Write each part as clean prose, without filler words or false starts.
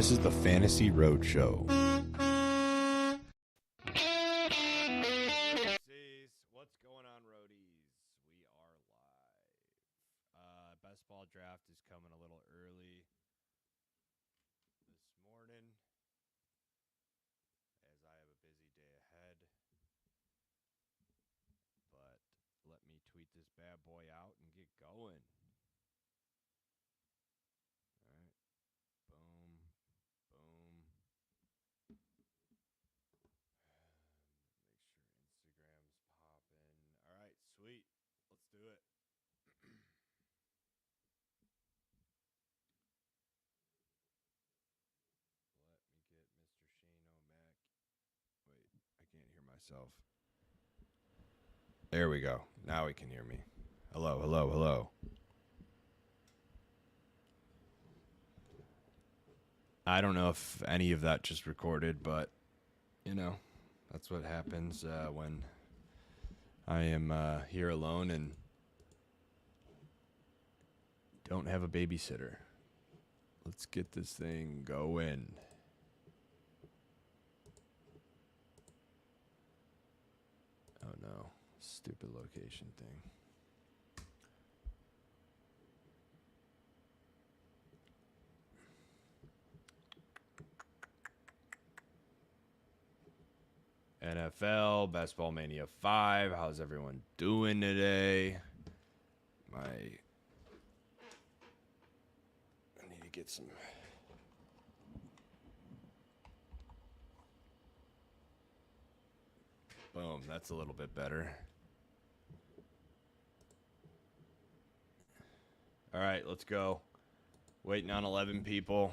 This is the Fantasy Roadshow. What's going on, roadies? We are live. Best ball draft is coming a little early this morning, as I have a busy day ahead. But let me tweet this bad boy out and get going. All right. Boom. Boom. Make sure Instagram's popping. All right, sweet. Let's do it. Let me get Mr. Shane O'Mac. Wait, I can't hear myself. There we go. Now he can hear me. Hello, hello, hello. I don't know if any of that just recorded, but, you know, that's what happens when I am here alone and don't have a babysitter. Let's get this thing going. Oh, no. Stupid location thing. NFL, Best Ball Mania 5. How's everyone doing today? I need to get some... Boom, that's a little bit better. All right, let's go. Waiting on 11 people.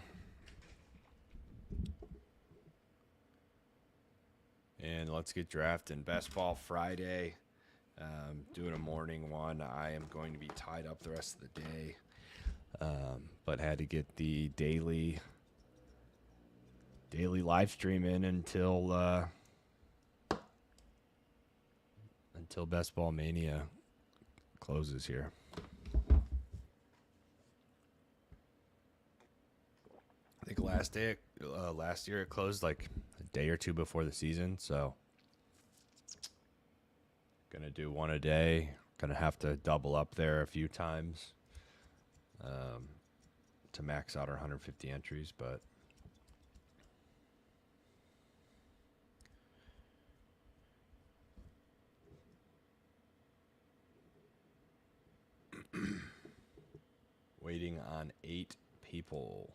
And let's get drafting. Best Ball Friday. Doing a morning one. I am going to be tied up the rest of the day. But had to get the daily live stream in until Best Ball Mania closes here. I think last year it closed like a day or two before the season, so gonna do one a day. Gonna have to double up there a few times to max out our 150 entries, but waiting on 8 people.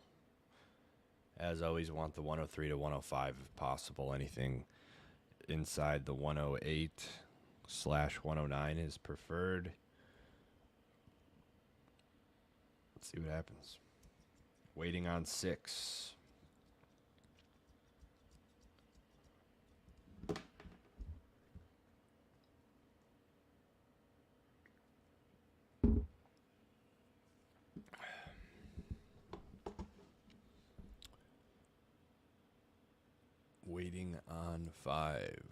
As always, want the 103 to 105 if possible. Anything inside the 108/109 is preferred. Let's see what happens. Waiting on 6. Waiting on 5.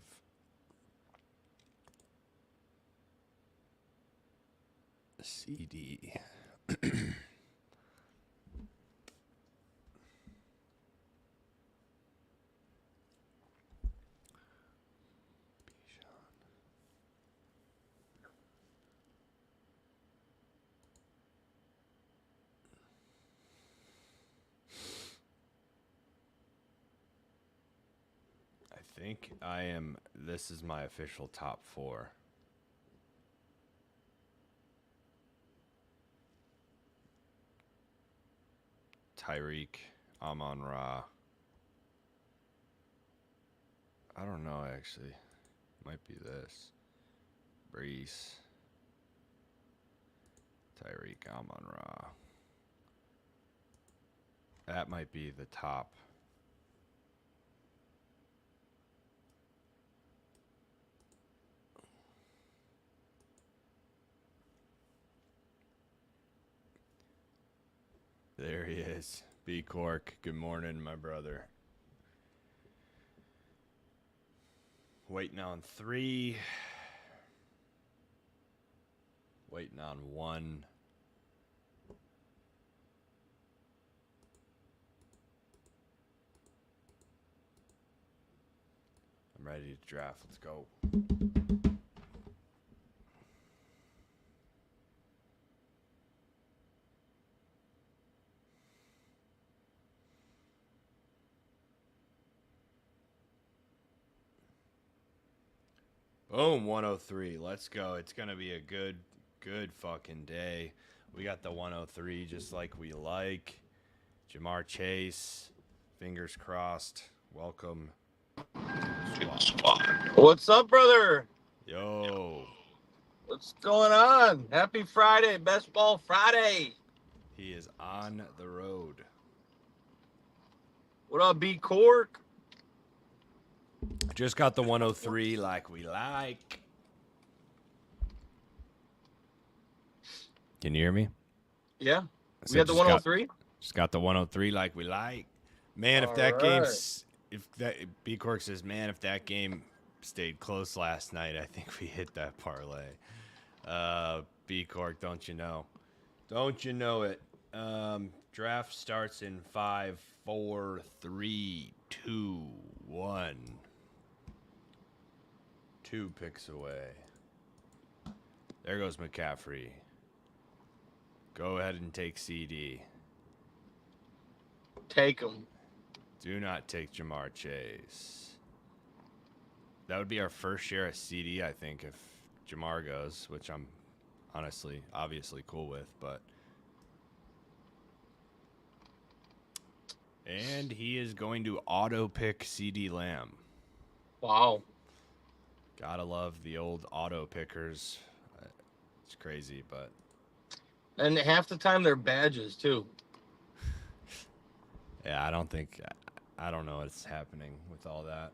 CD. I think this is my official top 4. Tyreek, Amon-Ra. I don't know, actually. Might be this. Brees. Tyreek, Amon-Ra. That might be the top. There he is. B. Cork. Good morning, my brother. Waiting on 3. Waiting on 1. I'm ready to draft. Let's go. Boom, 103. Let's go. It's going to be a good fucking day. We got the 103 just like we like. Jamar Chase, fingers crossed. Welcome. What's up, brother? Yo. What's going on? Happy Friday, Best Ball Friday. He is on the road. What up, B Cork? Just got the 103 like we like. Can you hear me? Yeah. We got the 103? Just got the 103 like we like. Man, if that game's if that B Cork says, man, if that game stayed close last night, I think we hit that parlay. B Cork, don't you know? Don't you know it? Draft starts in 5, 4, 3, 2, 1. 2 picks away. There goes McCaffrey. Go ahead and take CD. Take him. Do not take Jamar Chase. That would be our first share of CD, I think, if Jamar goes, which I'm obviously cool with, but. And he is going to auto pick CD Lamb. Wow. Gotta love the old auto pickers. It's crazy, but. And half the time they're badges, too. Yeah, I don't know what's happening with all that.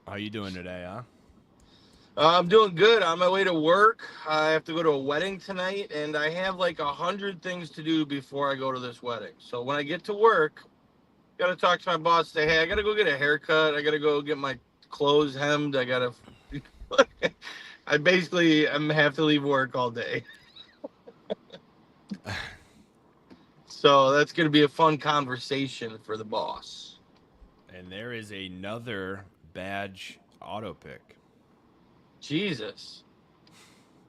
How you doing today, huh? I'm doing good. On my way to work. I have to go to a wedding tonight, and I have like 100 things to do before I go to this wedding. So when I get to work, got to talk to my boss, say, hey, I got to go get a haircut. I got to go get my clothes hemmed. I got to... I'm have to leave work all day. So that's going to be a fun conversation for the boss. And there is another badge auto pick. Jesus.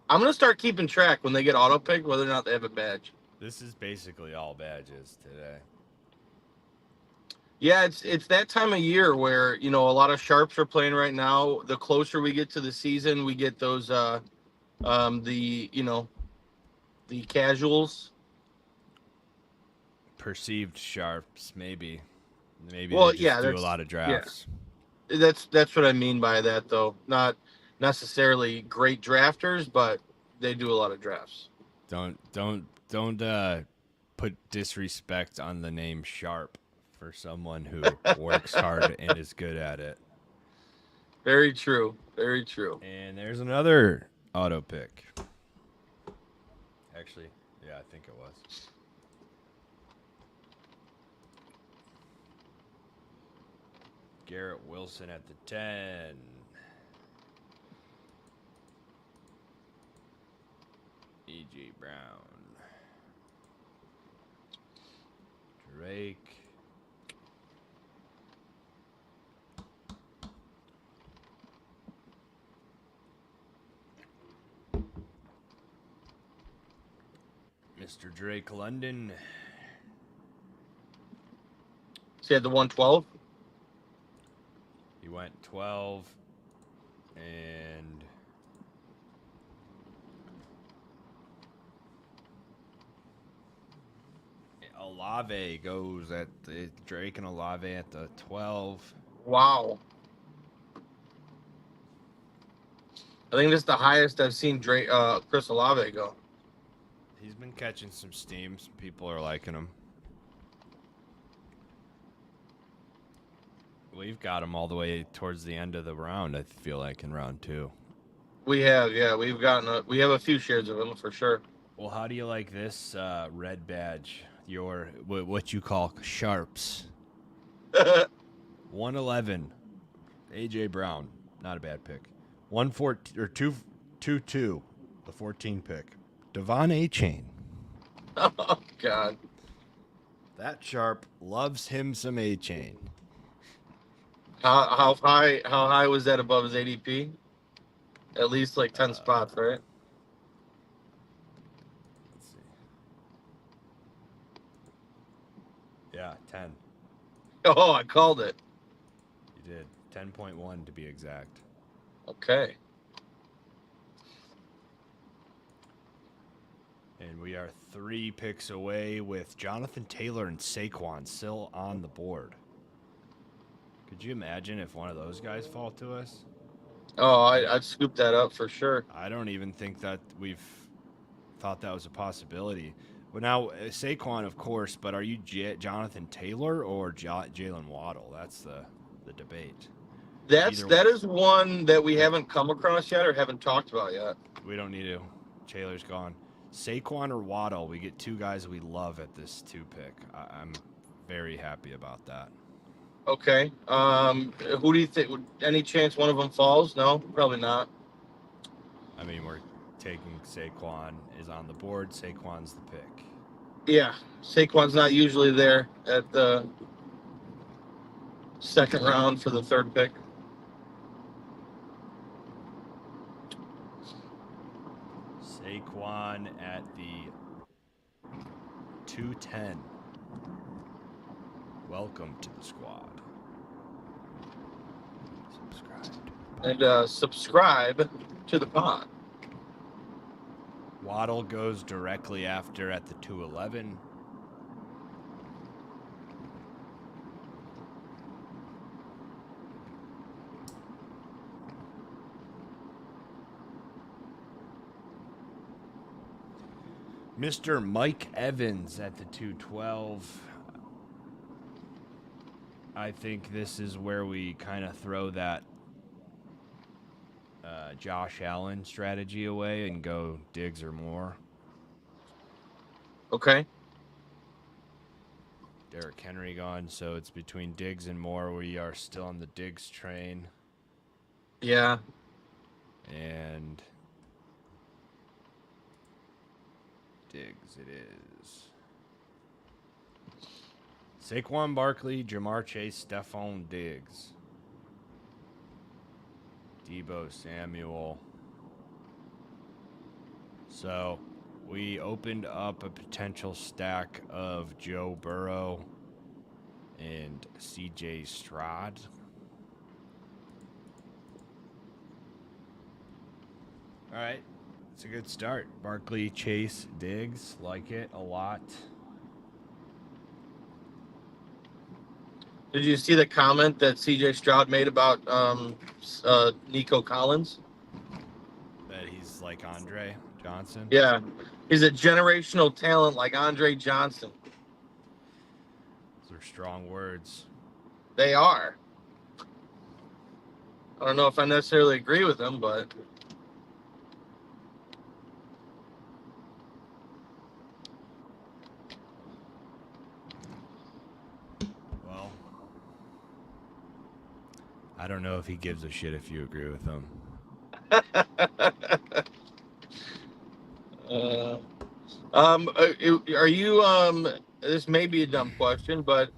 I'm going to start keeping track when they get auto pick, whether or not they have a badge. This is basically all badges today. Yeah, it's that time of year where, a lot of sharps are playing right now. The closer we get to the season, we get those the casuals. Perceived sharps, maybe. Well, they just do a lot of drafts. Yeah. That's what I mean by that, though. Not necessarily great drafters, but they do a lot of drafts. Don't put disrespect on the name Sharp for someone who works hard and is good at it. Very true. Very true. And there's another auto pick. Actually, yeah, I think it was. Garrett Wilson at the 10. E.J. Brown. Drake. Mr. Drake London. So he had the 112? He went 12 and Olave goes at the Drake and Olave at the 12. Wow. I think this is the highest I've seen Chris Olave go. He's been catching some steam. Some people are liking him. We've got him all the way towards the end of the round, I feel like, in round 2. We have, yeah. We have a few shares of him for sure. Well, how do you like this red badge? Your what you call sharps. 111. A.J. Brown. Not a bad pick. 114 or 222. The 14 pick. Devon A. Chain. Oh, God. That Sharp loves him some A-Chain. How high was that above his ADP? At least like 10 spots, right? Let's see. Yeah, 10. Oh, I called it. You did. 10.1 to be exact. Okay. And we are 3 picks away with Jonathan Taylor and Saquon still on the board. Could you imagine if one of those guys fall to us? Oh, I'd scoop that up for sure. I don't even think that we've thought that was a possibility. But now, Saquon, of course, but are you Jonathan Taylor or Jalen Waddle? That's the debate. That is one that we haven't come across yet or haven't talked about yet. We don't need to. Taylor's gone. Saquon or Waddle, we get 2 guys we love at this 2 pick. I'm very happy about that. Okay. Who do you think? Any chance one of them falls? No, probably not. I mean, we're taking Saquon is on the board. Saquon's the pick. Yeah, Saquon's not usually there at the second round for the 3rd pick. Saquon at the 210. Welcome to the squad. Subscribe to the pod. Waddle goes directly after at the 211. Mr. Mike Evans at the 212. I think this is where we kind of throw that Josh Allen strategy away and go Diggs or Moore. Okay. Derrick Henry gone, so it's between Diggs and Moore. We are still on the Diggs train. Yeah. And Diggs it is. Saquon Barkley, Jamar Chase, Stephon Diggs. Debo Samuel. So we opened up a potential stack of Joe Burrow and CJ Stroud. All right. It's a good start. Barkley, Chase, Diggs. Like it a lot. Did you see the comment that CJ Stroud made about Nico Collins? That he's like Andre Johnson. Yeah. He's a generational talent like Andre Johnson. Those are strong words. They are. I don't know if I necessarily agree with him, but well, I don't know if he gives a shit if you agree with him. are you this may be a dumb question, but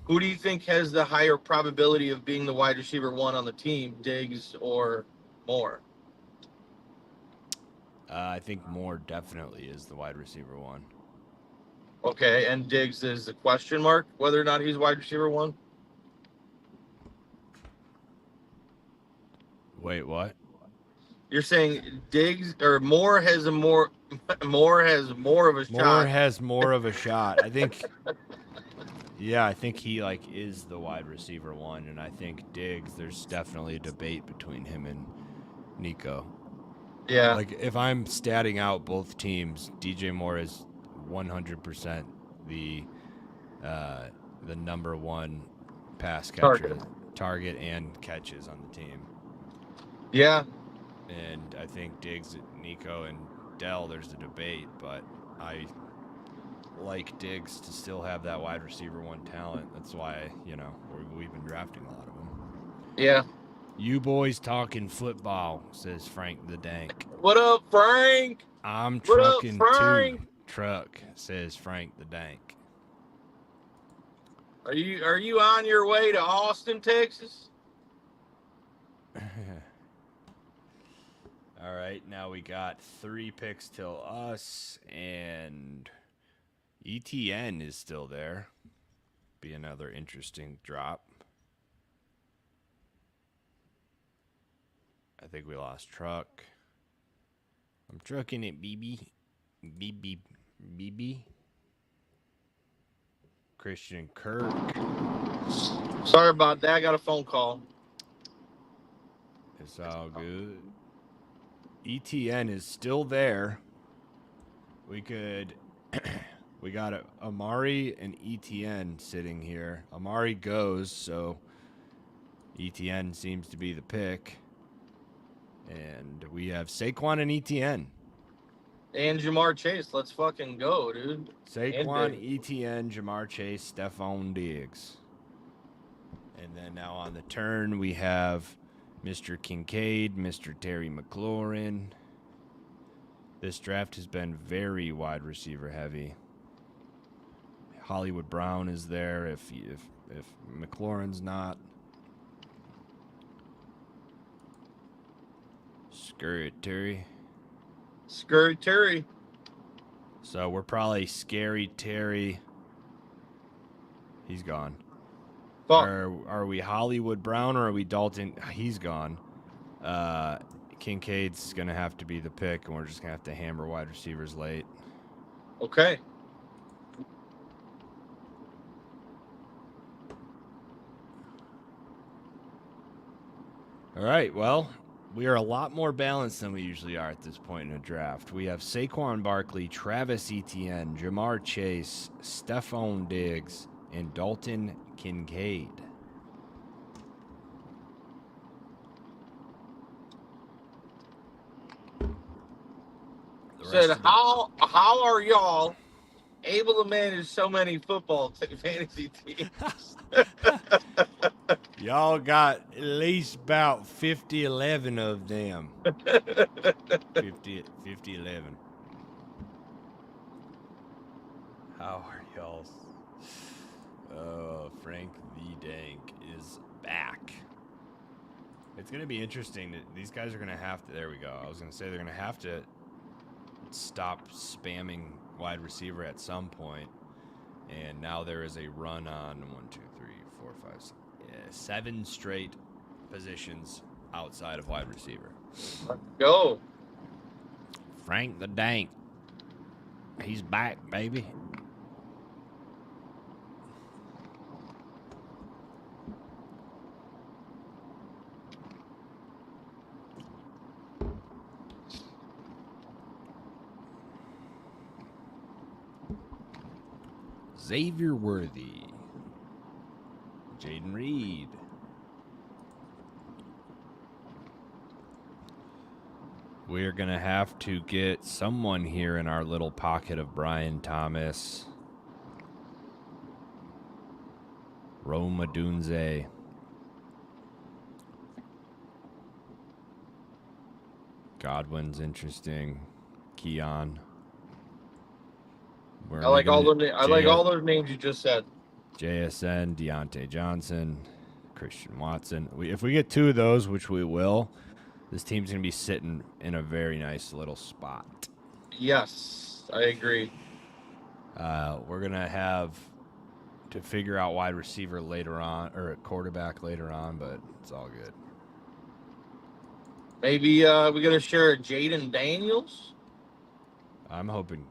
who do you think has the higher probability of being the wide receiver 1 on the team, Diggs or Moore? I think Moore definitely is the wide receiver 1. Okay, and Diggs is the question mark whether or not he's wide receiver 1. Wait, what? You're saying Diggs or Moore has more of a shot. Moore has more of a shot. I think. Yeah, I think he is the wide receiver 1, and I think Diggs. There's definitely a debate between him and Nico. Yeah. Like if I'm statting out both teams, DJ Moore is 100% the number 1 pass catcher, target and catches on the team. Yeah. And I think Diggs, Nico, and Dell, there's a debate, but I like Diggs to still have that wide receiver 1 talent. That's why, we've been drafting a lot of them. Yeah. You boys talking football, says Frank the Dank. What up, Frank? I'm trucking too. Truck, says Frank the Dank. Are you on your way to Austin, Texas? All right, now we got 3 picks till us, and ETN is still there. Be another interesting drop. I think we lost Truck. I'm trucking it, BB. BB. Christian Kirk. Sorry about that. I got a phone call. It's all good. ETN is still there. We could. We got Amari and ETN sitting here. Amari goes, so ETN seems to be the pick. And we have Saquon and ETN. And Jamar Chase. Let's fucking go, dude. Saquon, ETN, Jamar Chase, Stephon Diggs. And then now on the turn, we have Mr. Kincaid, Mr. Terry McLaurin. This draft has been very wide receiver heavy. Hollywood Brown is there if McLaurin's not. Scurry Terry. So we're probably Scary Terry. He's gone. Fuck. Are we Hollywood Brown or are we Dalton? He's gone. Kincaid's going to have to be the pick, and we're just going to have to hammer wide receivers late. Okay. All right, well, we are a lot more balanced than we usually are at this point in a draft. We have Saquon Barkley, Travis Etienne, Jamar Chase, Stephon Diggs, and Dalton Kincaid. Said, how are y'all able to manage so many football fantasy teams? Y'all got at least about 50-11 of them. 50-11. How are y'all? Frank the Dank is back. It's going to be interesting. These guys are going to have to... There we go. I was going to say they're going to have to stop spamming wide receiver at some point. And now there is a run on 7 straight positions outside of wide receiver. Let's go. Frank the Dank. He's back, baby. Xavier Worthy. Jaden Reed. We're going to have to get someone here in our little pocket of Brian Thomas. Rome Odunze. Godwin's interesting. Keon. I like all those names you just said. JSN, Deontay Johnson, Christian Watson. If we get 2 of those, which we will, this team's going to be sitting in a very nice little spot. Yes, I agree. We're going to have to figure out wide receiver later on, or quarterback later on, but it's all good. Maybe we're going to share Jaden Daniels? I'm hoping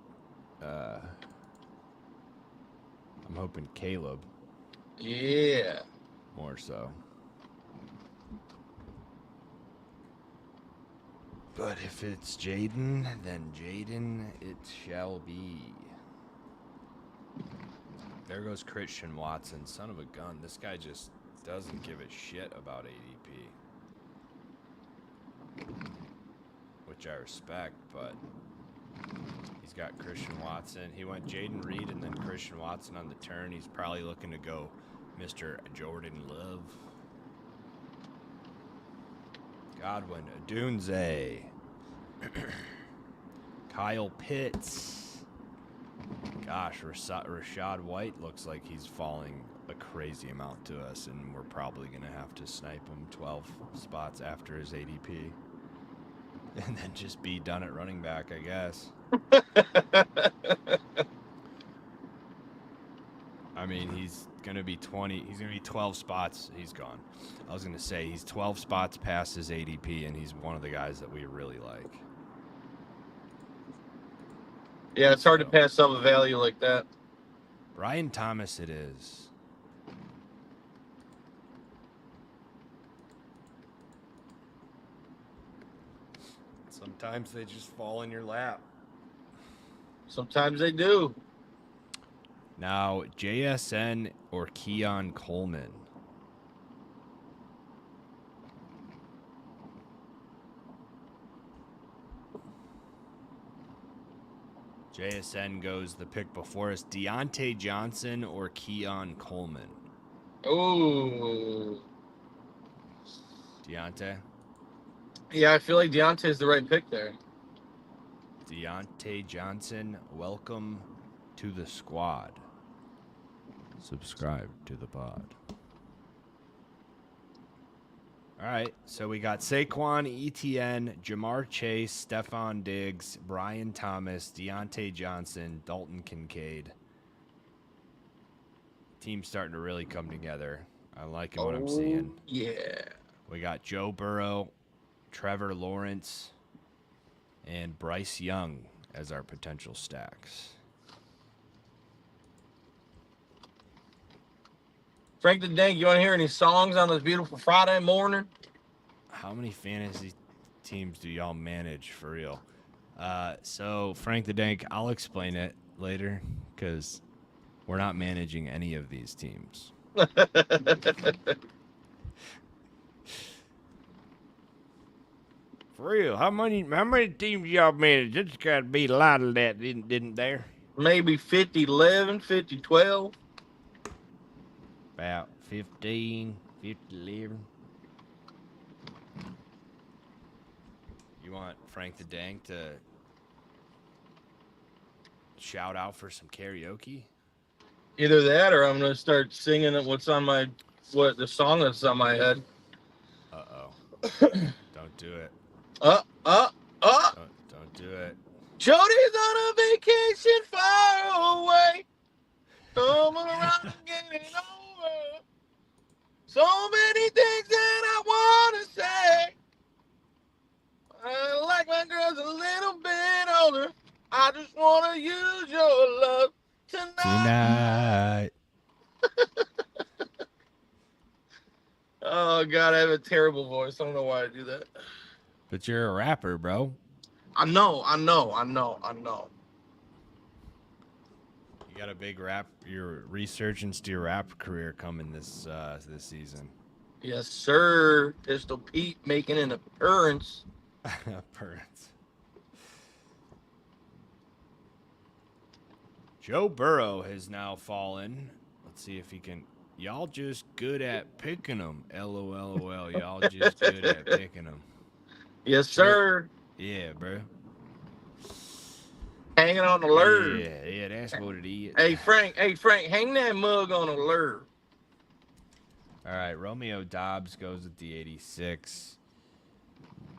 Caleb. Yeah. More so. But if it's Jaden, then Jaden it shall be. There goes Christian Watson, son of a gun. This guy just doesn't give a shit about ADP. Which I respect, but he's got Christian Watson. He went Jaden Reed and then Christian Watson on the turn. He's probably looking to go Mr. Jordan Love. Godwin, Odunze. Kyle Pitts. Gosh, Rashad White looks like he's falling a crazy amount to us, and we're probably going to have to snipe him 12 spots after his ADP. And then just be done at running back, I guess. I mean, he's going to be 20. He's going to be 12 spots. He's gone. I was going to say he's 12 spots past his ADP, and he's one of the guys that we really like. Yeah, it's hard to pass up a value like that. Brian Thomas it is. Sometimes they just fall in your lap. Sometimes they do. Now, JSN or Keon Coleman? JSN goes the pick before us. Deontay Johnson or Keon Coleman? Oh. Deontay? Yeah, I feel like Deontay's the right pick there. Deontay Johnson, welcome to the squad. Subscribe to the pod. All right, so we got Saquon, ETN, Jamar Chase, Stephon Diggs, Brian Thomas, Deontay Johnson, Dalton Kincaid. Team's starting to really come together. I like what I'm seeing. Yeah. We got Joe Burrow, Trevor Lawrence, and Bryce Young as our potential stacks. Frank the Dank, you want to hear any songs on this beautiful Friday morning? How many fantasy teams do y'all manage for real? So, Frank the Dank, I'll explain it later because we're not managing any of these teams. For real, how many teams y'all manage? There's got to be a lot of that, didn't there? Maybe 50-11, 50-12. About 15, 50-11. You want Frank the Dank to shout out for some karaoke? Either that or I'm going to start singing the song that's on my head. Uh-oh. Don't do it. Don't do it. Jody's on a vacation far away. Come around getting over. So many things that I want to say. I like my girls a little bit older. I just want to use your love tonight. Oh, God, I have a terrible voice. I don't know why I do that. But you're a rapper, bro. I know. You got a big your resurgence to your rap career coming this season. Yes, sir. Pistol Pete making an appearance. Joe Burrow has now fallen. Let's see if he can. Y'all just good at picking them. LOL. Y'all just good at picking them. Yes, sir. Yeah, bro. Hanging on the lure. Yeah, that's what it is. Hey, Frank, hang that mug on the lure. All right, Romeo Dobbs goes at the 86.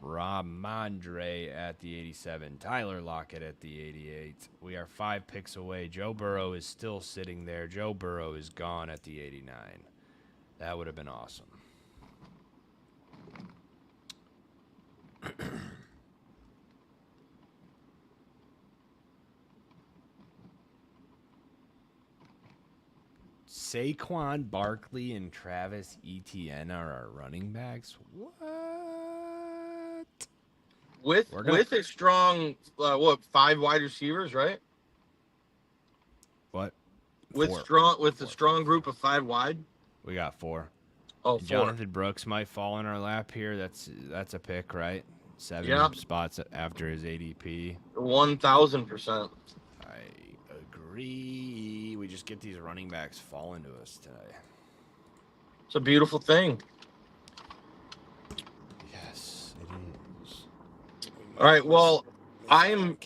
Ramondre at the 87. Tyler Lockett at the 88. We are 5 picks away. Joe Burrow is still sitting there. Joe Burrow is gone at the 89. That would have been awesome. Saquon Barkley and Travis Etienne are our running backs. What? With a strong, 5 wide receivers, right? What? With a strong group of 5 wide. We got 4. Oh, 4. Jonathan Brooks might fall in our lap here. That's a pick, right? 7 spots after his ADP. 1,000%. I agree. We just get these running backs falling to us today. It's a beautiful thing. Yes, it is. All right. Well, I'm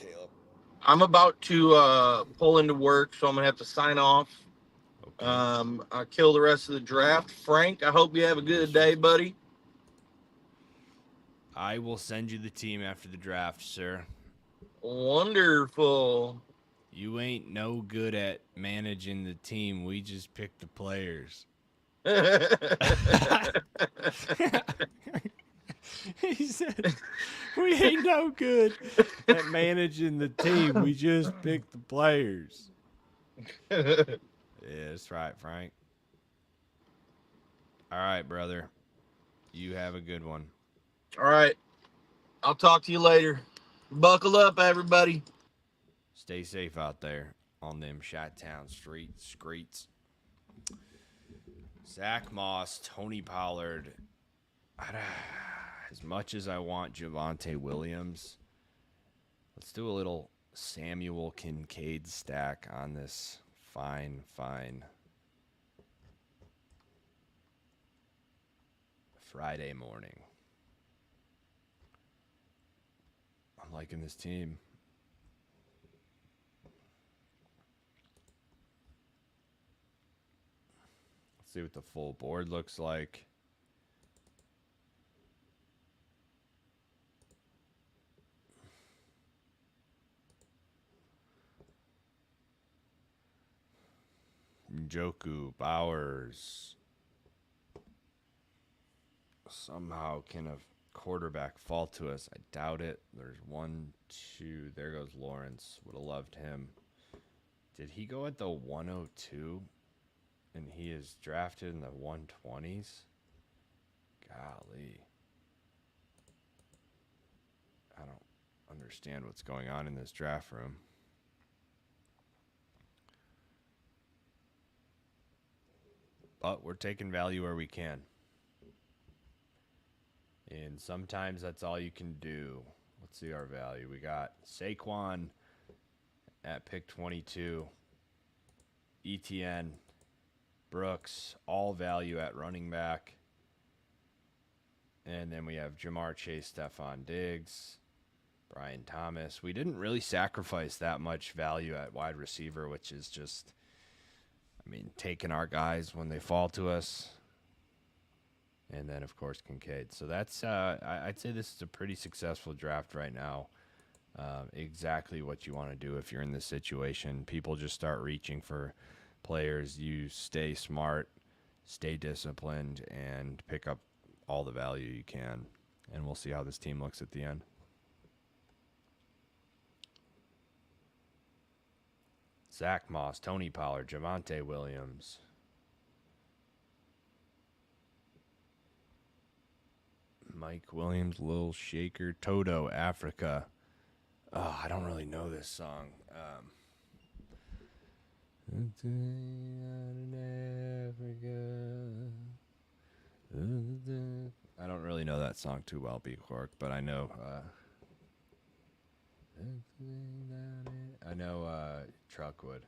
about to pull into work, so I'm gonna have to sign off. Okay. I'll kill the rest of the draft. Frank, I hope you have a good day, buddy. I will send you the team after the draft, sir. Wonderful. You ain't no good at managing the team. We just pick the players. He said, we ain't no good at managing the team. We just pick the players. Yeah, that's right, Frank. All right, brother. You have a good one. All right. I'll talk to you later. Buckle up, everybody. Stay safe out there on them Chi-Town streets. Zach Moss, Tony Pollard. As much as I want Javonte Williams, let's do a little Samuel Kincaid stack on this fine Friday morning. I'm liking this team. Let's see what the full board looks like. Njoku, Bowers. Somehow can a quarterback fall to us? I doubt it. There's 1, 2. There goes Lawrence. Would have loved him. Did he go at the 102? And he is drafted in the 120s? Golly. I don't understand what's going on in this draft room. But we're taking value where we can. And sometimes that's all you can do. Let's see our value. We got Saquon at pick 22. ETN, Brooks, all value at running back. And then we have Jamar Chase, Stephon Diggs, Brian Thomas. We didn't really sacrifice that much value at wide receiver, which is just, taking our guys when they fall to us. And then, of course, Kincaid. So that's, I'd say this is a pretty successful draft right now. Exactly what you want to do if you're in this situation. People just start reaching for players. You stay smart, stay disciplined, and pick up all the value you can. And we'll see how this team looks at the end. Zach Moss, Tony Pollard, Javonte Williams. Mike Williams, Lil Shaker, Toto, Africa. Oh, I don't really know this song. I don't really know that song too well, B. Cork, but I know Truckwood.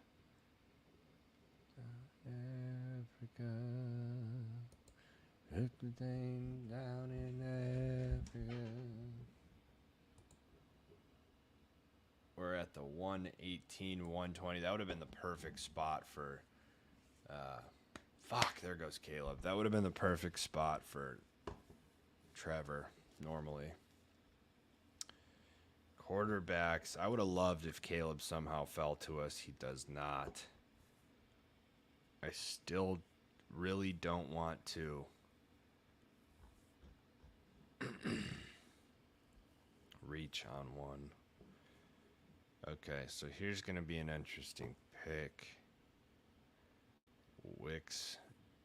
Africa. Everything down in Africa. We're at the 118, 120. That would have been the perfect spot for. There goes Caleb. That would have been the perfect spot for Trevor, normally. Quarterbacks. I would have loved if Caleb somehow fell to us. He does not. I still really don't want to. Reach on one. Okay, so here's going to be an interesting pick. Wicks,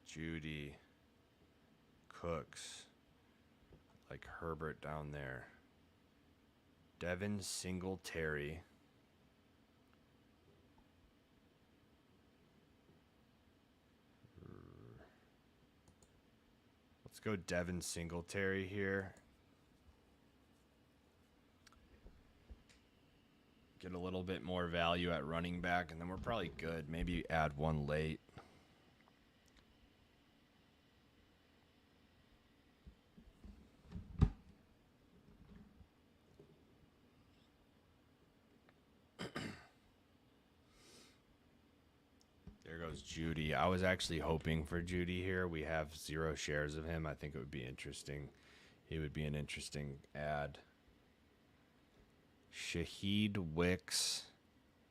Judy, Cooks, like Herbert down there. Devin Singletary. Let's go Devin Singletary here. Get a little bit more value at running back, and then we're probably good. Maybe add one late. There goes Judy. I was actually hoping for Judy here. We have 0 shares of him. I think it would be interesting. He would be an interesting ad. Shaheed, Wicks,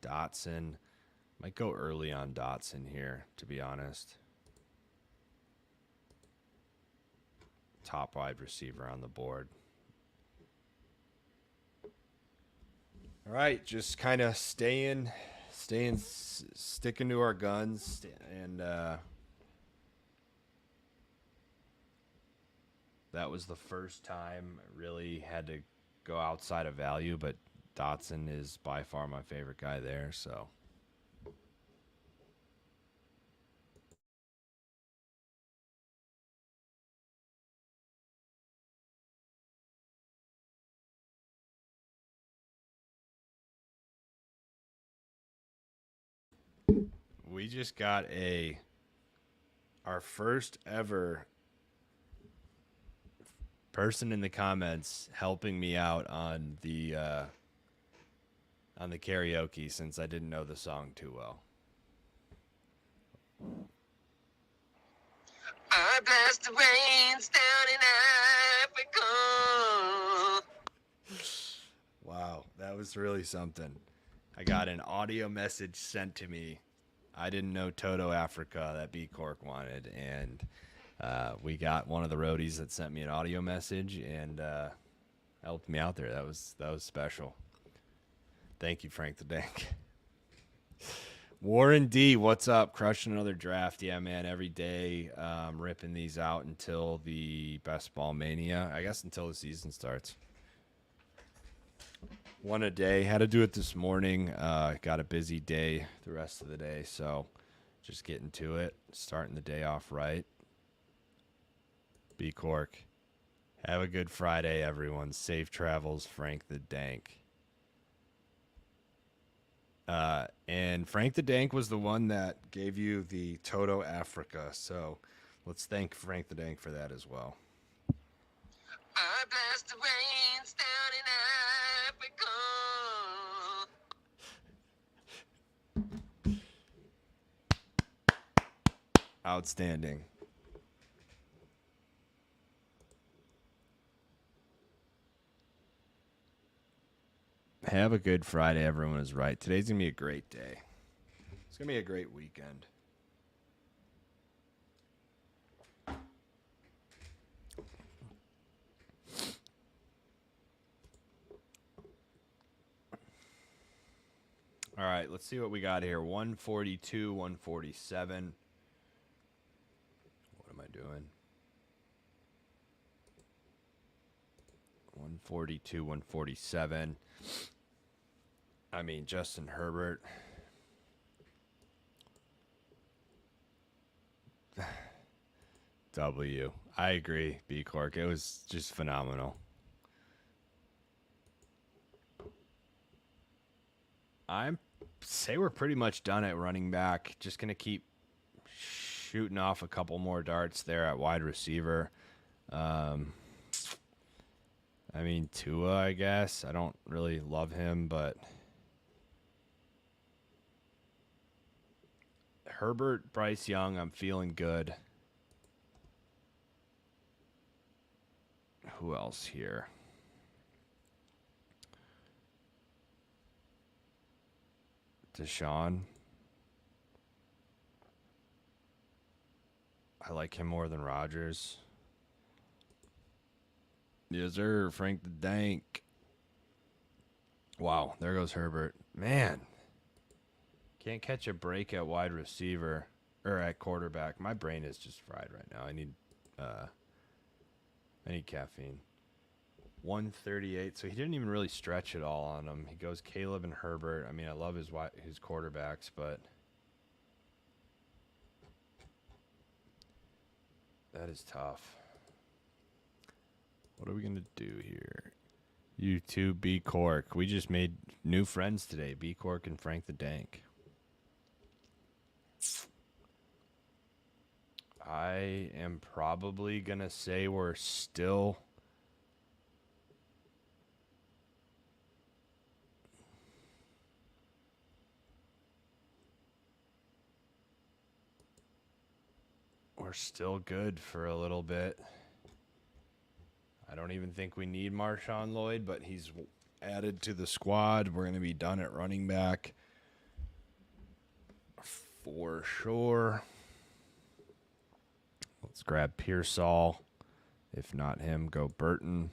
Dotson. Might go early on Dotson here, to be honest. Top wide receiver on the board. All right, just kind of sticking to our guns, and that was the first time I really had to go outside of value, but Dotson is by far my favorite guy there, so. We just got our first ever person in the comments helping me out on the karaoke, since I didn't know the song too well. I blast the rains down in Africa. Wow, that was really something. I got an audio message sent to me. I didn't know Toto Africa that B Cork wanted, and we got one of the roadies that sent me an audio message and helped me out there. That was special. Thank you, Frank the Dank. Warren D, what's up? Crushing another draft. Yeah, man, every day ripping these out until the Best Ball Mania. I guess until the season starts. One a day. Had to do it this morning. Got a busy day the rest of the day, so just getting to it. Starting the day off right. B Cork. Have a good Friday, everyone. Safe travels, Frank the Dank. And Frank the Dank was the one that gave you the Toto Africa, so let's thank Frank the Dank for that as well. I blast the rains down in Africa. Outstanding. Have a good Friday, everyone is right. Today's going to be a great day. It's going to be a great weekend. All right, let's see what we got here. 142, 147. What am I doing? 142, 147. I mean, Justin Herbert. W. I agree, B Cork. It was just phenomenal. I'm say we're pretty much done at running back. Just gonna keep shooting off a couple more darts there at wide receiver. I mean, Tua, I guess. I don't really love him, but Herbert, Bryce Young, I'm feeling good. Who else here? Deshaun. I like him more than Rodgers. Yes, sir. Frank the Dank. Wow, there goes Herbert. Man, can't catch a break at wide receiver or at quarterback. My brain is just fried right now. I need caffeine. 138. So he didn't even really stretch it all on him. He goes Caleb and Herbert. I mean, I love his quarterbacks, but that is tough. What are we going to do here? You two, B Cork. We just made new friends today. B Cork and Frank the Dank. I am probably going to say we're still... we're still good for a little bit. I don't even think we need Marshawn Lloyd, but he's added to the squad. We're going to be done at running back for sure. Let's grab Pearsall. If not him, go Burton.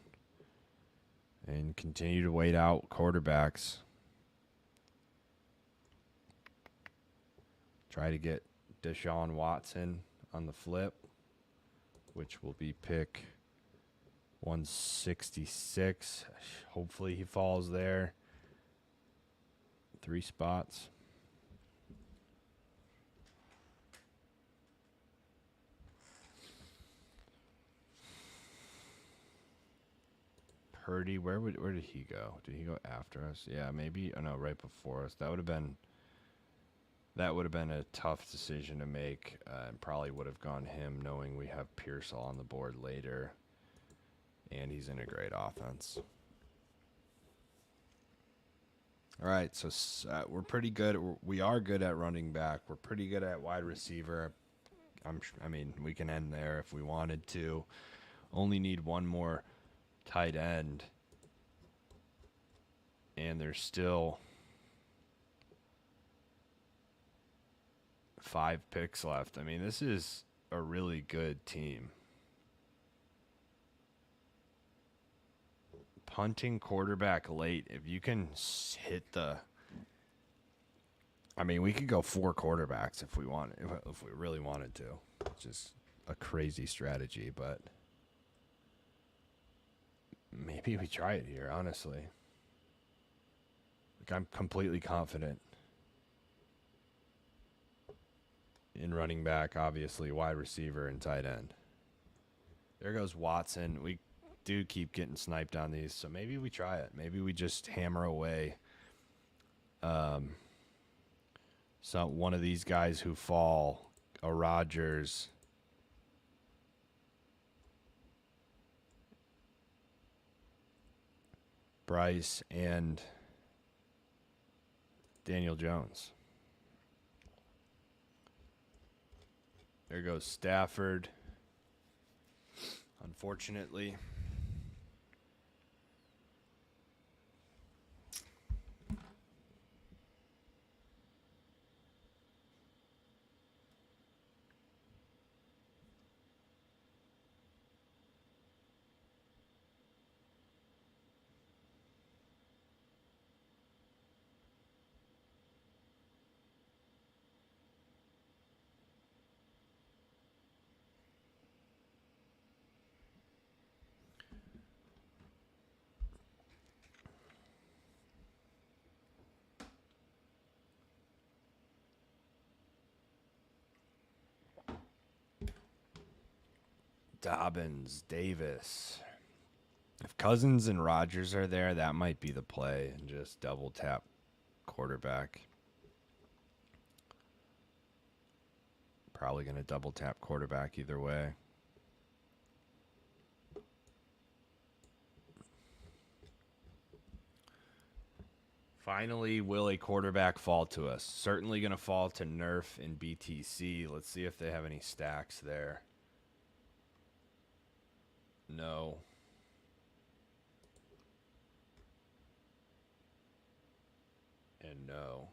And continue to wait out quarterbacks. Try to get Deshaun Watson on the flip, which will be pick 166. Hopefully he falls there. 3 spots. Purdy, where did he go? Did he go after us? Yeah, maybe. Oh no, right before us. That would have been a tough decision to make, and probably would have gone him, knowing we have Pearsall on the board later, and he's in a great offense. All right, so we're pretty good. We are good at running back. We're pretty good at wide receiver. I mean, we can end there if we wanted to. Only need one more tight end, and there's still 5 picks left. I mean, this is a really good team. Punting quarterback late, if you can hit the... I mean, we could go 4 quarterbacks if we want, if we really wanted to. It's just a crazy strategy, but maybe we try it here, honestly. Like, I'm completely confident in running back, obviously, wide receiver, and tight end. There goes Watson. We do keep getting sniped on these, so maybe we try it. Maybe we just hammer away one of these guys who fall, a Rodgers, Bryce, and Daniel Jones. There goes Stafford. Unfortunately. Dobbins, Davis. If Cousins and Rodgers are there, that might be the play, and just double tap quarterback. Probably going to double tap quarterback either way. Finally, will a quarterback fall to us? Certainly going to fall to Nerf and BTC. Let's see if they have any stacks there. No. And no.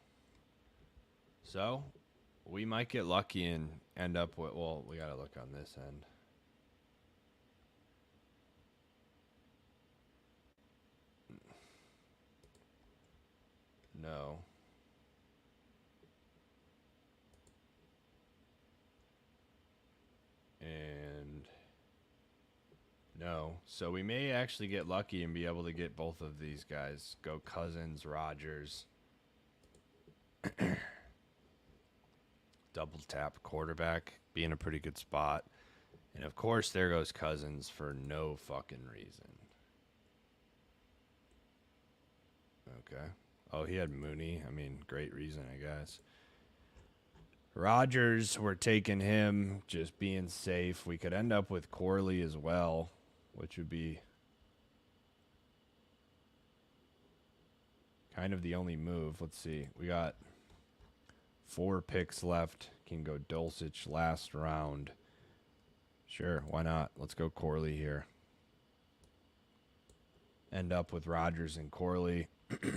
So, we might get lucky and end up with... Well, we got to look on this end. No. And no. So we may actually get lucky and be able to get both of these guys. Go Cousins, Rodgers. Double tap quarterback. Be in a pretty good spot. And of course, there goes Cousins for no fucking reason. Okay. Oh, he had Mooney. I mean, great reason, I guess. Rodgers, we're taking him, just being safe. We could end up with Corley as well, which would be kind of the only move. Let's see. We got 4 picks left. Can go Dulcich last round. Sure, why not? Let's go Corley here. End up with Rodgers and Corley. Rodgers.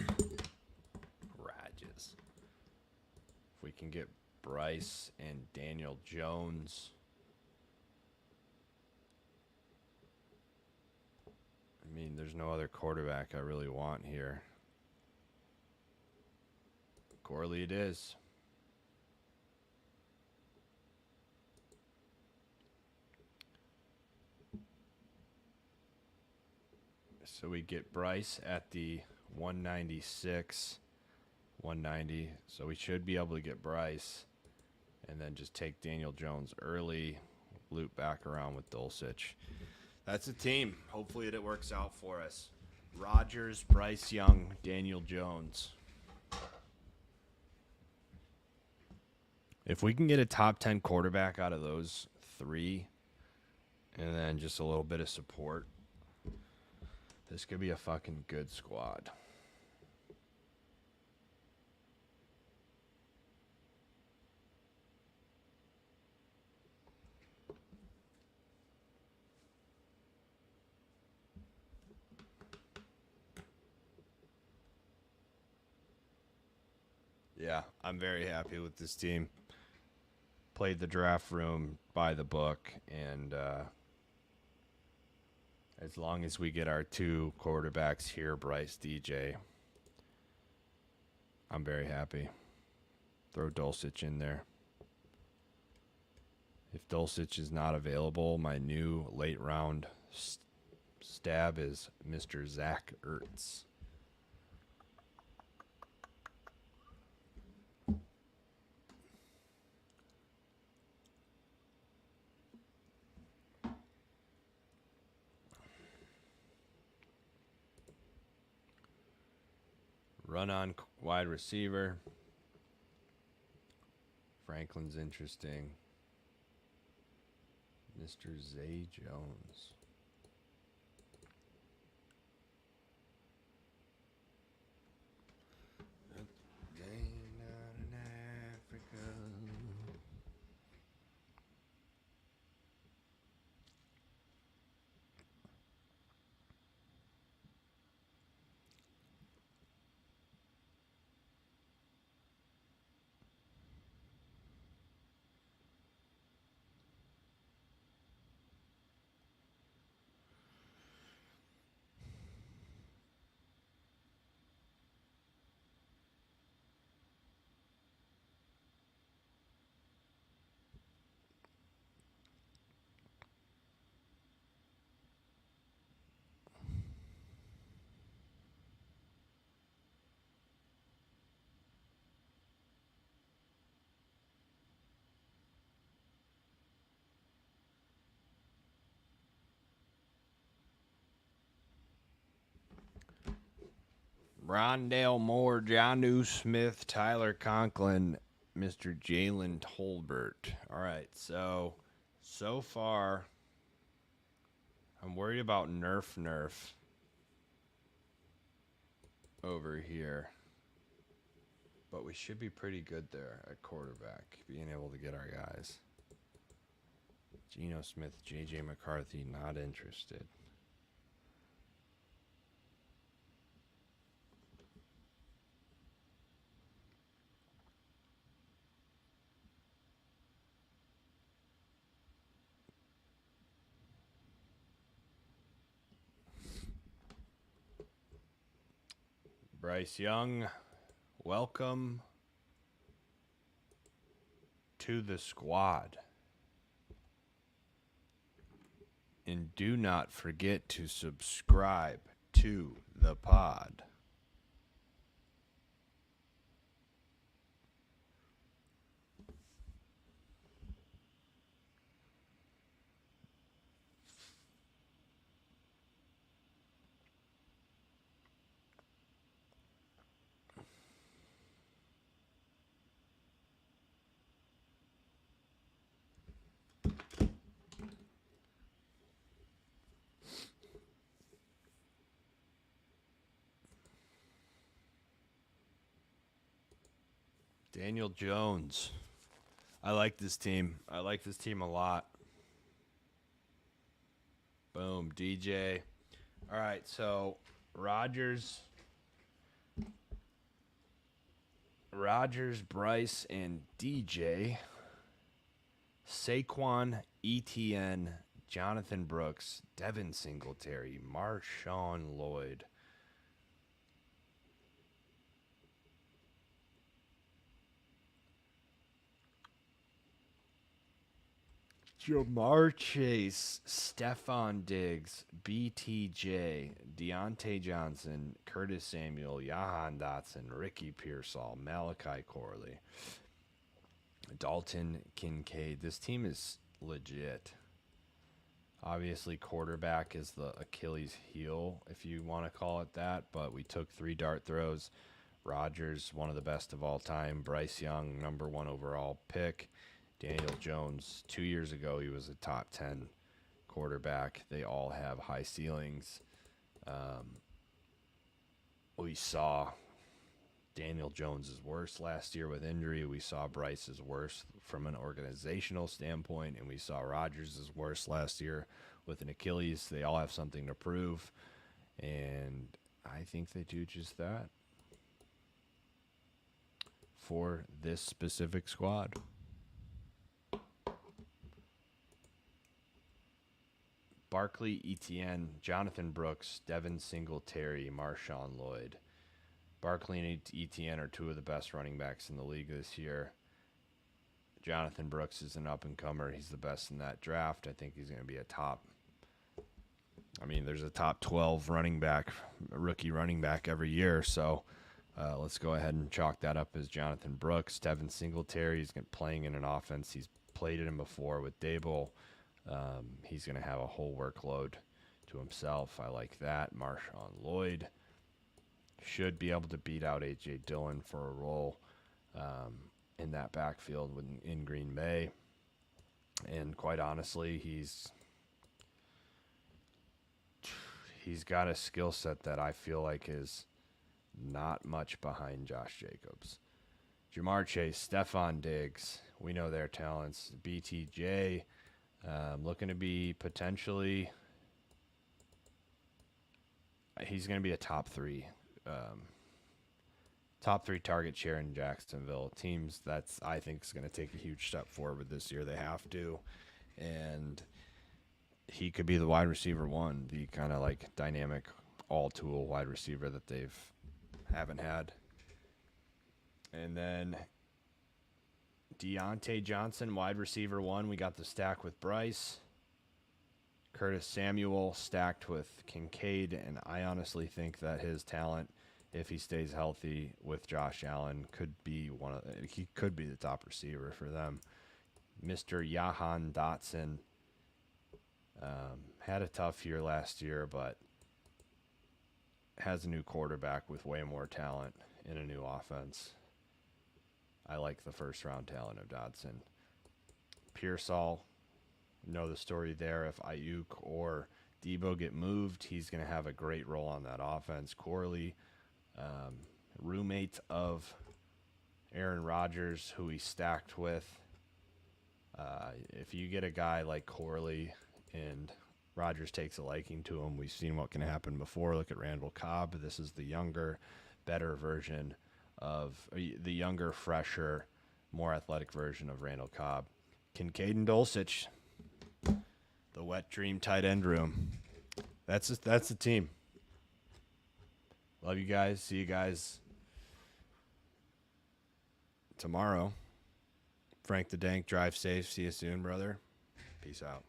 If we can get Bryce and Daniel Jones. I mean, there's no other quarterback I really want here. Corley it is. So we get Bryce at the 196, 190. So we should be able to get Bryce and then just take Daniel Jones early, loop back around with Dulcich. That's a team. Hopefully it works out for us. Rodgers, Bryce Young, Daniel Jones. If we can get a top 10 quarterback out of those three and then just a little bit of support, this could be a fucking good squad. Yeah, I'm very happy with this team. Played the draft room by the book, and as long as we get our two quarterbacks here, Bryce, DJ, I'm very happy. Throw Dulcich in there. If Dulcich is not available, my new late round stab is Mr. Zach Ertz. Run on wide receiver. Franklin's interesting. Mr. Zay Jones. Day down in Africa. Rondale Moore, Jonnu Smith, Tyler Conklin, Mr. Jalen Tolbert. All right, so far, I'm worried about Nerf over here. But we should be pretty good there at quarterback, being able to get our guys. Geno Smith, J.J. McCarthy, not interested. Bryce Young, welcome to the squad. And do not forget to subscribe to the pod. Daniel Jones. I like this team. I like this team a lot. Boom, DJ. All right, so Rogers, Bryce, and DJ. Saquon, ETN, Jonathan Brooks, Devin Singletary, Marshawn Lloyd. Jamar Chase, Stephon Diggs, BTJ, Deontay Johnson, Curtis Samuel, Jahan Dotson, Ricky Pearsall, Malachi Corley, Dalton Kincaid. This team is legit. Obviously, quarterback is the Achilles heel, if you want to call it that, but we took 3 dart throws. Rodgers, one of the best of all time. Bryce Young, number 1 overall pick. Daniel Jones, 2 years ago, he was a top 10 quarterback. They all have high ceilings. We saw Daniel Jones' worst last year with injury. We saw Bryce's worst from an organizational standpoint, and we saw Rodgers' worst last year with an Achilles. They all have something to prove, and I think they do just that for this specific squad. Barkley, ETN, Jonathan Brooks, Devin Singletary, Marshawn Lloyd. Barkley and ETN are 2 of the best running backs in the league this year. Jonathan Brooks is an up-and-comer. He's the best in that draft. I think he's going to be there's a top 12 rookie running back every year. So let's go ahead and chalk that up as Jonathan Brooks. Devin Singletary is playing in an offense. He's played it in before with Dable. He's going to have a whole workload to himself. I like that. Marshawn Lloyd should be able to beat out A.J. Dillon for a role in that backfield in Green Bay. And quite honestly, he's got a skill set that I feel like is not much behind Josh Jacobs. Jamar Chase, Stephon Diggs, we know their talents. BTJ, looking to be potentially, he's going to be a top 3 target share in Jacksonville. Teams that's, I think, is going to take a huge step forward this year. They have to. And he could be the wide receiver 1, the kind of like dynamic all-tool wide receiver that haven't had. And then Deontay Johnson, wide receiver 1. We got the stack with Bryce. Curtis Samuel stacked with Kincaid, and I honestly think that his talent, if he stays healthy with Josh Allen, he could be the top receiver for them. Mr. Jahan Dotson had a tough year last year, but has a new quarterback with way more talent in a new offense. I like the first-round talent of Dotson. Pearsall, know the story there. If Ayuk or Debo get moved, he's going to have a great role on that offense. Corley, roommate of Aaron Rodgers, who he stacked with. If you get a guy like Corley and Rodgers takes a liking to him, we've seen what can happen before. Look at Randall Cobb. This is the younger, better version of the younger, fresher, more athletic version of Randall Cobb. Kincaid and Dulcich, the wet dream tight end room. That's the team. Love you guys. See you guys tomorrow. Frank the Dank, drive safe. See you soon, brother. Peace out.